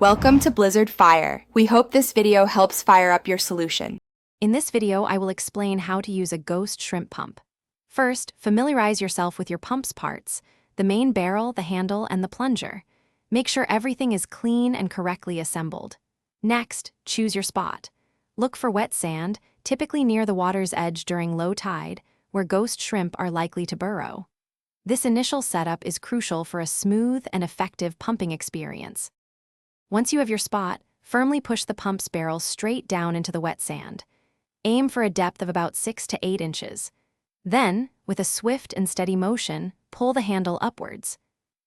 Welcome to Blizzard Fire. We hope this video helps fire up your solution. In this video, I will explain how to use a ghost shrimp pump. First, familiarize yourself with your pump's parts: the main barrel, the handle, and the plunger. Make sure everything is clean and correctly assembled. Next, choose your spot. Look for wet sand, typically near the water's edge during low tide, where ghost shrimp are likely to burrow. This initial setup is crucial for a smooth and effective pumping experience. Once you have your spot, firmly push the pump's barrel straight down into the wet sand. Aim for a depth of about 6 to 8 inches. Then, with a swift and steady motion, pull the handle upwards.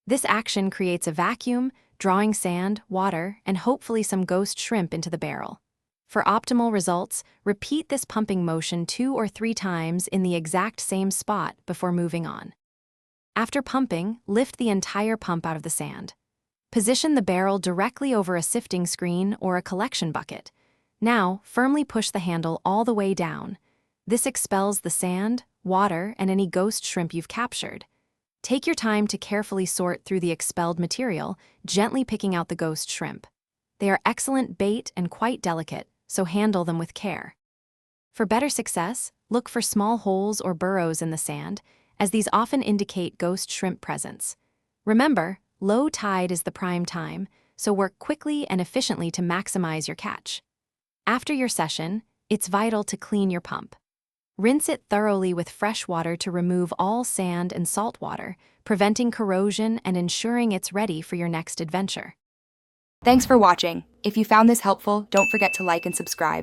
This action creates a vacuum, drawing sand, water, and hopefully some ghost shrimp into the barrel. For optimal results, repeat this pumping motion 2 or 3 times in the exact same spot before moving on. After pumping, lift the entire pump out of the sand. Position the barrel directly over a sifting screen or a collection bucket. Now, firmly push the handle all the way down. This expels the sand, water, and any ghost shrimp you've captured. Take your time to carefully sort through the expelled material, gently picking out the ghost shrimp. They are excellent bait and quite delicate, so handle them with care. For better success, look for small holes or burrows in the sand, as these often indicate ghost shrimp presence. Remember, low tide is the prime time, so work quickly and efficiently to maximize your catch. After your session, it's vital to clean your pump. Rinse it thoroughly with fresh water to remove all sand and salt water, preventing corrosion and ensuring it's ready for your next adventure. Thanks for watching. If you found this helpful, don't forget to like and subscribe.